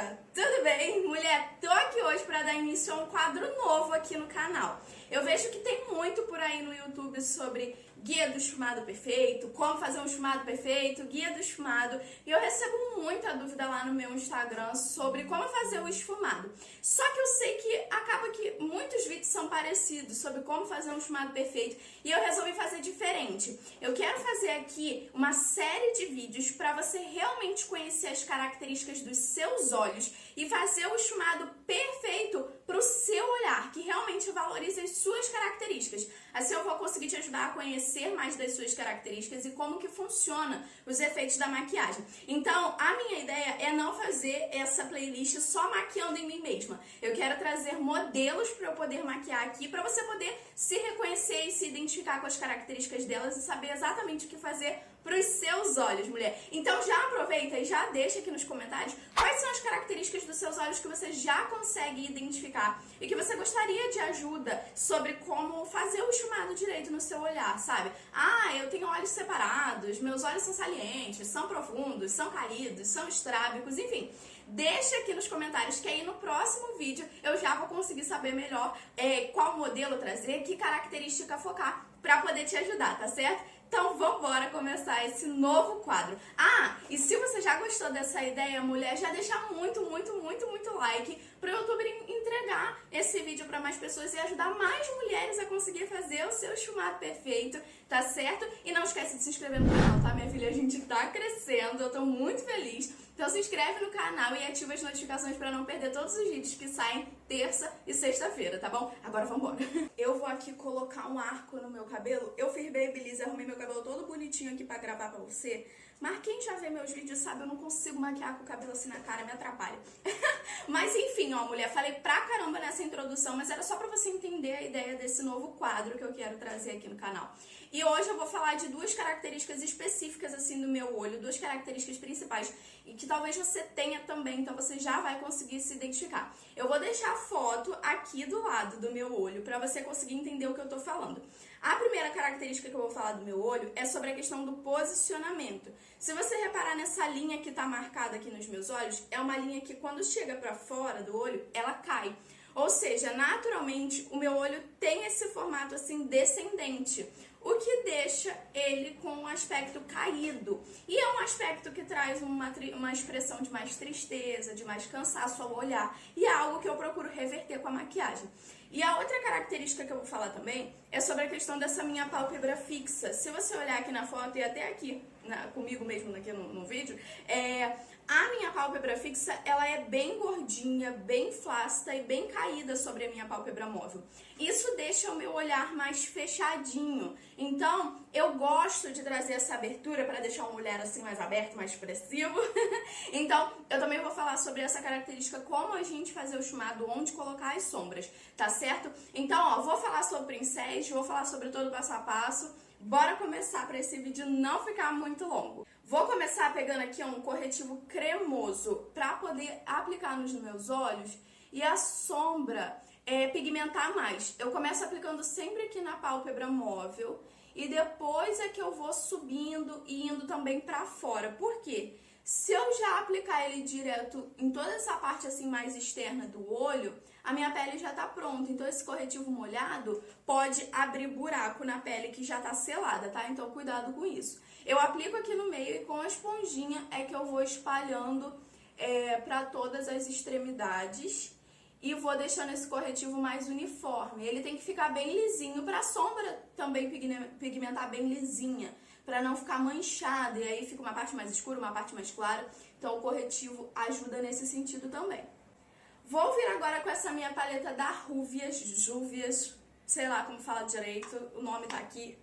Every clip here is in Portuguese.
amiga! Tudo bem? Mulher, tô aqui hoje para dar início a um quadro novo aqui no canal. Eu vejo que tem muito por aí no YouTube sobre guia do esfumado perfeito, como fazer um esfumado perfeito, guia do esfumado, e eu recebo muita dúvida lá no meu Instagram sobre como fazer o esfumado. Só que eu sei que acaba que muitos vídeos são parecidos sobre como fazer um esfumado perfeito, e eu resolvi fazer diferente. Eu quero fazer aqui uma série de vídeos para você realmente conhecer as características dos seus olhos e fazer o esfumado perfeito para o seu olhar, que realmente valorize as suas características. Assim eu vou conseguir te ajudar a conhecer mais das suas características e como que funciona os efeitos da maquiagem. Então, a minha ideia é não fazer essa playlist só maquiando em mim mesma. Eu quero trazer modelos para eu poder maquiar aqui, para você poder se reconhecer e se identificar com as características delas e saber exatamente o que fazer para os seus olhos, mulher. Então já aproveita e já deixa aqui nos comentários quais são as características dos seus olhos que você já consegue identificar e que você gostaria de ajuda sobre como fazer o esfumado direito no seu olhar, sabe? Ah, eu tenho olhos separados, meus olhos são salientes, são profundos, são caídos, são estrábicos, enfim. Deixa aqui nos comentários que aí no próximo vídeo eu já vou conseguir saber melhor qual modelo trazer, que característica focar para poder te ajudar, tá certo? Então vambora começar esse novo quadro. Ah, e se você já gostou dessa ideia, mulher, já deixa muito like para o YouTube entregar esse vídeo para mais pessoas e ajudar mais mulheres a conseguir fazer o seu esfumado perfeito, tá certo? E não esquece de se inscrever no canal, tá, minha filha? A gente tá crescendo, eu tô muito feliz. Então se inscreve no canal e ativa as notificações para não perder todos os vídeos que saem terça e sexta-feira, tá bom? Agora vambora. Eu vou aqui colocar um arco no meu cabelo. Eu fiz babyliss, arrumei meu cabelo todo bonitinho aqui pra gravar pra você. Mas quem já vê meus vídeos sabe, eu não consigo maquiar com o cabelo assim na cara, me atrapalha. Mas enfim, ó, mulher, falei pra caramba nessa introdução, mas era só pra você entender a ideia desse novo quadro que eu quero trazer aqui no canal. E hoje eu vou falar de duas características específicas, assim, do meu olho, duas características principais, e que talvez você tenha também, então você já vai conseguir se identificar. Eu vou deixar a foto aqui do lado do meu olho, pra você conseguir entender o que eu tô falando. A primeira característica que eu vou falar do meu olho é sobre a questão do posicionamento. Se você reparar nessa linha que tá marcada aqui nos meus olhos, é uma linha que quando chega pra fora do olho, ela cai. Ou seja, naturalmente, o meu olho tem esse formato assim descendente, o que deixa ele com um aspecto caído. E é um aspecto que traz uma expressão de mais tristeza, de mais cansaço ao olhar. E é algo que eu procuro reverter com a maquiagem. E a outra característica que eu vou falar também é sobre a questão dessa minha pálpebra fixa. Se você olhar aqui na foto e até aqui comigo mesmo aqui no vídeo, a minha pálpebra fixa, ela é bem gordinha, bem flácida e bem caída sobre a minha pálpebra móvel. Isso deixa o meu olhar mais fechadinho. Então, eu gosto de trazer essa abertura para deixar um olhar assim mais aberto, mais expressivo. Então, eu também vou falar sobre essa característica, como a gente fazer o esfumado, onde colocar as sombras, tá certo? Então, ó, vou falar sobre pincéis, vou falar sobre todo o passo a passo. Bora começar para esse vídeo não ficar muito longo. Vou começar pegando aqui um corretivo cremoso para poder aplicar nos meus olhos e a sombra pigmentar mais. Eu começo aplicando sempre aqui na pálpebra móvel e depois é que eu vou subindo e indo também para fora. Por quê? Se eu já aplicar ele direto em toda essa parte assim mais externa do olho, a minha pele já tá pronta. Então esse corretivo molhado pode abrir buraco na pele que já tá selada, tá? Então cuidado com isso. Eu aplico aqui no meio e com a esponjinha é que eu vou espalhando para todas as extremidades e vou deixando esse corretivo mais uniforme. Ele tem que ficar bem lisinho para a sombra também pigmentar bem lisinha, para não ficar manchada, e aí fica uma parte mais escura, uma parte mais clara. Então o corretivo ajuda nesse sentido também. Vou vir agora com essa minha paleta da Juvia's, sei lá como fala direito, o nome tá aqui.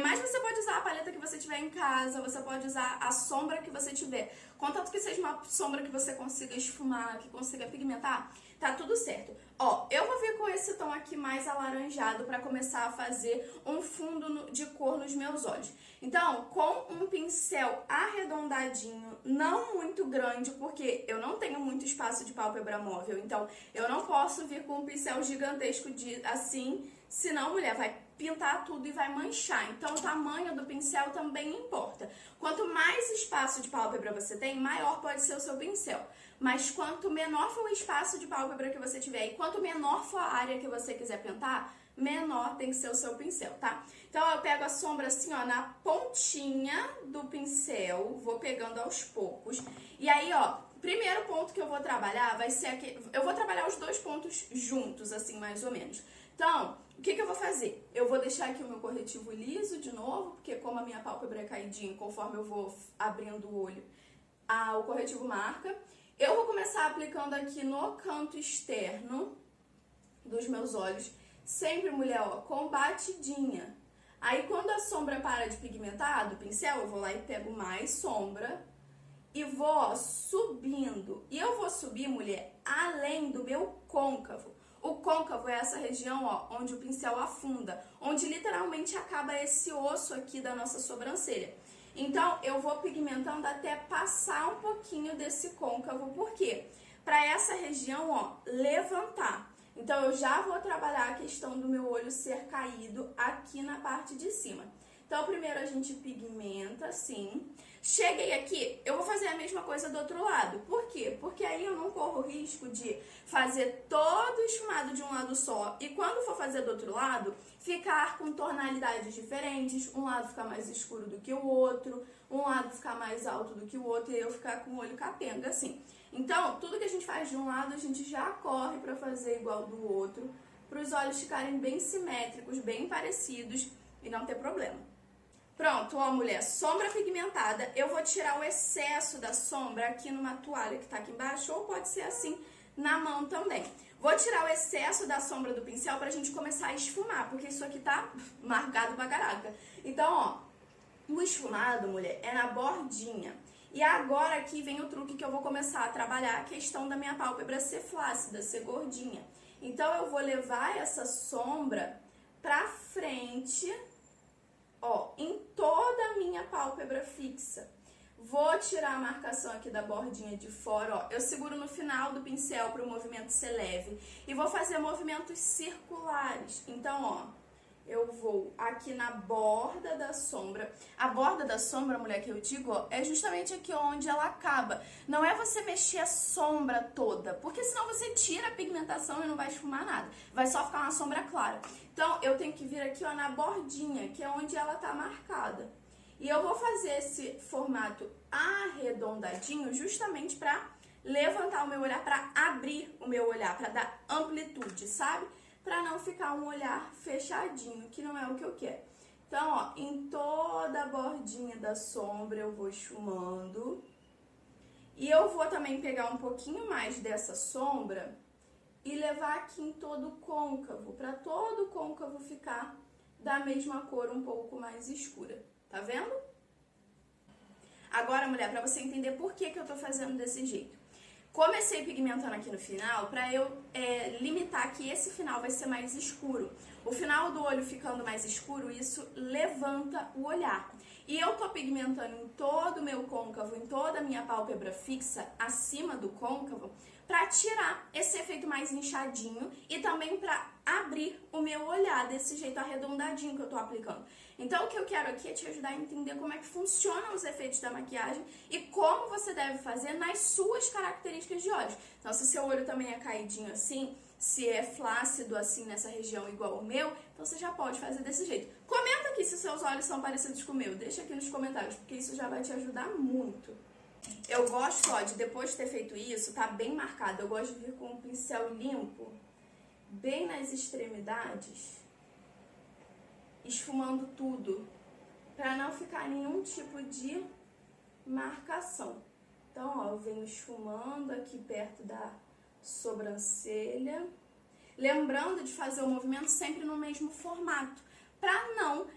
Mas você pode usar a paleta que você tiver em casa, você pode usar a sombra que você tiver. Contanto que seja uma sombra que você consiga esfumar, que consiga pigmentar, tá tudo certo. Ó, eu vou vir com esse tom aqui mais alaranjado pra começar a fazer um fundo de cor nos meus olhos. Então, com um pincel arredondadinho, não muito grande, porque eu não tenho muito espaço de pálpebra móvel, então eu não posso vir com um pincel gigantesco assim, senão, mulher, vai pintar tudo e vai manchar. Então, o tamanho do pincel também importa. Quanto mais espaço de pálpebra você tem, maior pode ser o seu pincel. Mas quanto menor for o espaço de pálpebra que você tiver e quanto menor for a área que você quiser pintar, menor tem que ser o seu pincel, tá? Então, eu pego a sombra assim, ó, na pontinha do pincel, vou pegando aos poucos. E aí, ó, o primeiro ponto que eu vou trabalhar vai ser aqui. Eu vou trabalhar os dois pontos juntos, assim, mais ou menos. Então, o que eu vou fazer? Eu vou deixar aqui o meu corretivo liso de novo, porque como a minha pálpebra é caidinha, conforme eu vou abrindo o olho, o corretivo marca. Eu vou começar aplicando aqui no canto externo dos meus olhos, sempre, mulher, ó, com batidinha. Aí, quando a sombra para de pigmentar do pincel, eu vou lá e pego mais sombra e vou, ó, subindo. E eu vou subir, mulher, além do meu côncavo. O côncavo é essa região, ó, onde o pincel afunda, onde literalmente acaba esse osso aqui da nossa sobrancelha. Então, eu vou pigmentando até passar um pouquinho desse côncavo. Por quê? Para essa região, ó, levantar. Então, eu já vou trabalhar a questão do meu olho ser caído aqui na parte de cima. Então, primeiro a gente pigmenta assim. Cheguei aqui, eu vou fazer a mesma coisa do outro lado. Por quê? Porque aí eu não corro o risco de fazer todo o esfumado de um lado só e quando for fazer do outro lado, ficar com tonalidades diferentes, um lado ficar mais escuro do que o outro, um lado ficar mais alto do que o outro e eu ficar com o olho capenga, assim. Então, tudo que a gente faz de um lado, a gente já corre para fazer igual do outro, para os olhos ficarem bem simétricos, bem parecidos e não ter problema. Pronto, ó, mulher, sombra pigmentada. Eu vou tirar o excesso da sombra aqui numa toalha que tá aqui embaixo, ou pode ser assim na mão também. Vou tirar o excesso da sombra do pincel pra gente começar a esfumar, porque isso aqui tá marcado pra caraca. Então, ó, o esfumado, mulher, é na bordinha. E agora aqui vem o truque que eu vou começar a trabalhar, a questão da minha pálpebra ser flácida, ser gordinha. Então, eu vou levar essa sombra pra frente, ó, em toda a minha pálpebra fixa. Vou tirar a marcação aqui da bordinha de fora, ó. Eu seguro no final do pincel para o movimento ser leve. E vou fazer movimentos circulares. Então, ó, eu vou aqui na borda da sombra. A borda da sombra, mulher, que eu digo, ó, é justamente aqui onde ela acaba. Não é você mexer a sombra toda, porque senão você tira a pigmentação e não vai esfumar nada. Vai só ficar uma sombra clara. Então, eu tenho que vir aqui, ó, na bordinha, que é onde ela tá marcada. E eu vou fazer esse formato arredondadinho justamente para levantar o meu olhar, para abrir o meu olhar, para dar amplitude, sabe? Para não ficar um olhar fechadinho, que não é o que eu quero. Então, ó, em toda a bordinha da sombra eu vou esfumando. E eu vou também pegar um pouquinho mais dessa sombra e levar aqui em todo o côncavo, para todo o côncavo ficar da mesma cor, um pouco mais escura. Tá vendo? Agora, mulher, pra você entender por que eu tô fazendo desse jeito. Comecei pigmentando aqui no final pra eu limitar que esse final vai ser mais escuro. O final do olho ficando mais escuro, isso levanta o olhar. E eu tô pigmentando em todo o meu côncavo, em toda a minha pálpebra fixa, acima do côncavo, pra tirar esse efeito mais inchadinho e também pra abrir o meu olhar desse jeito arredondadinho que eu tô aplicando. Então, o que eu quero aqui é te ajudar a entender como é que funcionam os efeitos da maquiagem e como você deve fazer nas suas características de olhos. Então, se seu olho também é caidinho assim, se é flácido assim nessa região igual o meu, então você já pode fazer desse jeito. Comenta aqui se seus olhos são parecidos com o meu, deixa aqui nos comentários, porque isso já vai te ajudar muito. Eu gosto, ó, de depois de ter feito isso, tá bem marcado, eu gosto de vir com um pincel limpo, bem nas extremidades, esfumando tudo, para não ficar nenhum tipo de marcação. Então, ó, eu venho esfumando aqui perto da sobrancelha, lembrando de fazer o movimento sempre no mesmo formato, para não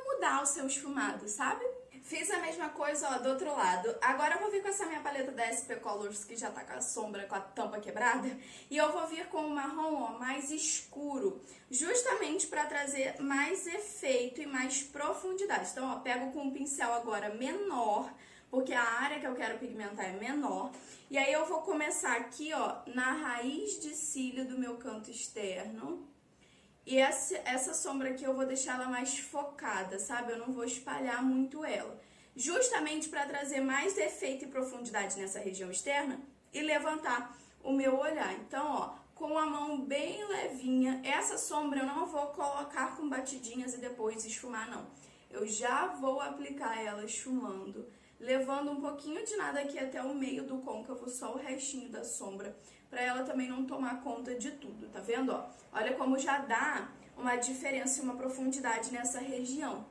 mudar o seu esfumado, sabe? Fiz a mesma coisa, ó, do outro lado. Agora eu vou vir com essa minha paleta da SP Colors, que já tá com a sombra, com a tampa quebrada. E eu vou vir com o marrom, ó, mais escuro. Justamente pra trazer mais efeito e mais profundidade. Então, ó, pego com um pincel agora menor, porque a área que eu quero pigmentar é menor. E aí eu vou começar aqui, ó, na raiz de cílio do meu canto externo. E essa sombra aqui eu vou deixar ela mais focada, sabe? Eu não vou espalhar muito ela. Justamente para trazer mais efeito e profundidade nessa região externa e levantar o meu olhar. Então, ó, com a mão bem levinha, essa sombra eu não vou colocar com batidinhas e depois esfumar, não. Eu já vou aplicar ela esfumando, levando um pouquinho de nada aqui até o meio do côncavo, só o restinho da sombra, para ela também não tomar conta de tudo, tá vendo? Ó? Olha como já dá uma diferença e uma profundidade nessa região.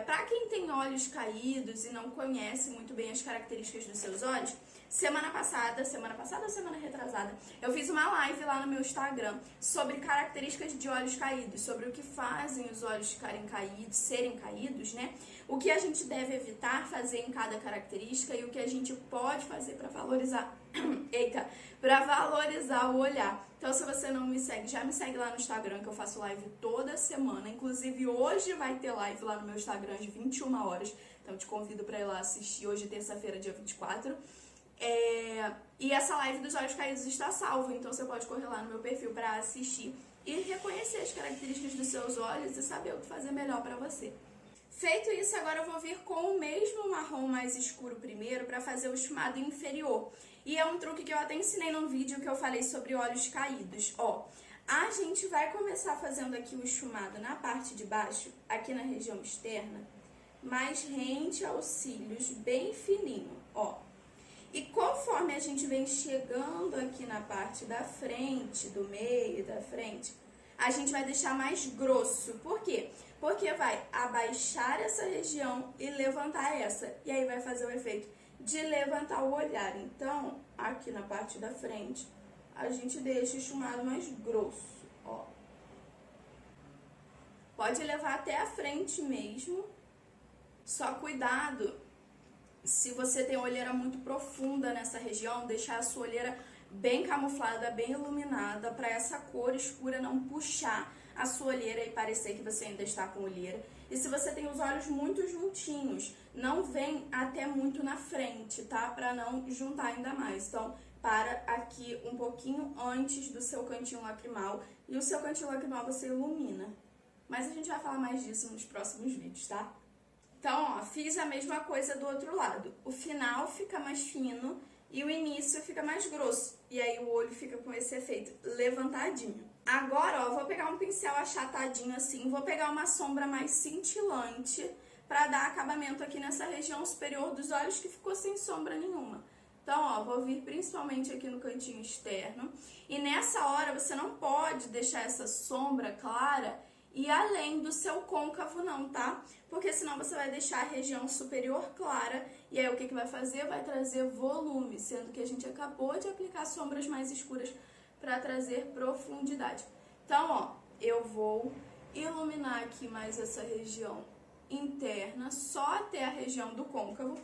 Para quem tem olhos caídos e não conhece muito bem as características dos seus olhos, semana passada ou semana retrasada, eu fiz uma live lá no meu Instagram sobre características de olhos caídos, sobre o que fazem os olhos ficarem caídos, serem caídos, né? O que a gente deve evitar fazer em cada característica e o que a gente pode fazer para valorizar, para valorizar o olhar. Então, se você não me segue, já me segue lá no Instagram, que eu faço live toda semana. Inclusive, hoje vai ter live lá no meu Instagram às 21 horas. Então, te convido para ir lá assistir. Hoje, terça-feira, dia 24. E essa live dos olhos caídos está salva. Então, você pode correr lá no meu perfil para assistir e reconhecer as características dos seus olhos e saber o que fazer melhor para você. Feito isso, agora eu vou vir com o mesmo marrom mais escuro primeiro para fazer o esfumado inferior. E é um truque que eu até ensinei num vídeo que eu falei sobre olhos caídos. Ó, a gente vai começar fazendo aqui o esfumado na parte de baixo, aqui na região externa, mais rente aos cílios, bem fininho, ó. E conforme a gente vem chegando aqui na parte da frente, do meio da frente, a gente vai deixar mais grosso. Por quê? Porque vai abaixar essa região e levantar essa. E aí vai fazer o efeito de levantar o olhar. Então, aqui na parte da frente, a gente deixa o esfumado mais grosso, ó. Pode levar até a frente mesmo. Só cuidado, se você tem olheira muito profunda nessa região, deixar a sua olheira bem camuflada, bem iluminada, para essa cor escura não puxar a sua olheira e parecer que você ainda está com olheira. E se você tem os olhos muito juntinhos, não vem até muito na frente, tá? Para não juntar ainda mais. Então, para aqui um pouquinho antes do seu cantinho lacrimal. E o seu cantinho lacrimal você ilumina. Mas a gente vai falar mais disso nos próximos vídeos, tá? Então, ó, fiz a mesma coisa do outro lado. O final fica mais fino e o início fica mais grosso. E aí o olho fica com esse efeito levantadinho. Agora, ó, vou pegar um pincel achatadinho assim, vou pegar uma sombra mais cintilante para dar acabamento aqui nessa região superior dos olhos que ficou sem sombra nenhuma. Então, ó, vou vir principalmente aqui no cantinho externo. E nessa hora você não pode deixar essa sombra clara e além do seu côncavo não, tá? Porque senão você vai deixar a região superior clara e aí o que vai fazer? Vai trazer volume, sendo que a gente acabou de aplicar sombras mais escuras para trazer profundidade. Então, ó, eu vou iluminar aqui mais essa região interna, só até a região do côncavo.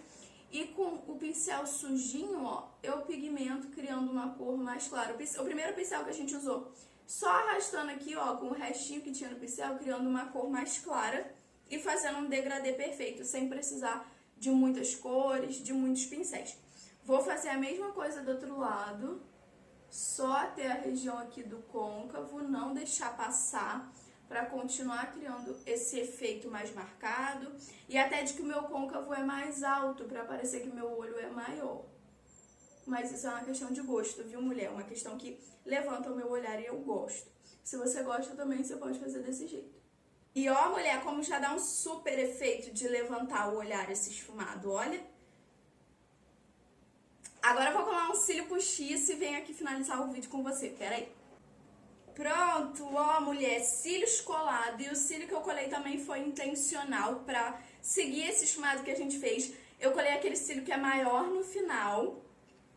E com o pincel sujinho, ó, eu pigmento criando uma cor mais clara. O primeiro pincel que a gente usou, só arrastando aqui, ó, com o restinho que tinha no pincel, criando uma cor mais clara e fazendo um degradê perfeito, sem precisar de muitas cores, de muitos pincéis. Vou fazer a mesma coisa do outro lado, só até a região aqui do côncavo, não deixar passar, para continuar criando esse efeito mais marcado e até de que o meu côncavo é mais alto, para parecer que o meu olho é maior. Mas isso é uma questão de gosto, viu, mulher? Uma questão que levanta o meu olhar e eu gosto. Se você gosta também, você pode fazer desse jeito. E ó, mulher, como já dá um super efeito de levantar o olhar esse esfumado, olha. Agora eu vou colar um cílio postiço e venho aqui finalizar o vídeo com você. Pera aí. Pronto, ó, mulher, cílios colados. E o cílio que eu colei também foi intencional pra seguir esse esfumado que a gente fez. Eu colei aquele cílio que é maior no final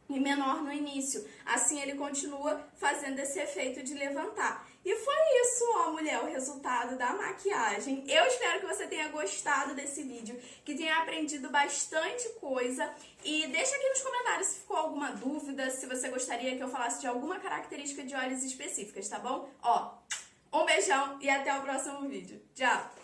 e menor no início. Assim ele continua fazendo esse efeito de levantar. E foi isso, ó, mulher, o resultado da maquiagem. Eu espero que você tenha gostado desse vídeo, que tenha aprendido bastante coisa. E deixa aqui nos comentários se ficou alguma dúvida, se você gostaria que eu falasse de alguma característica de olhos específicas, tá bom? Ó, um beijão e até o próximo vídeo. Tchau!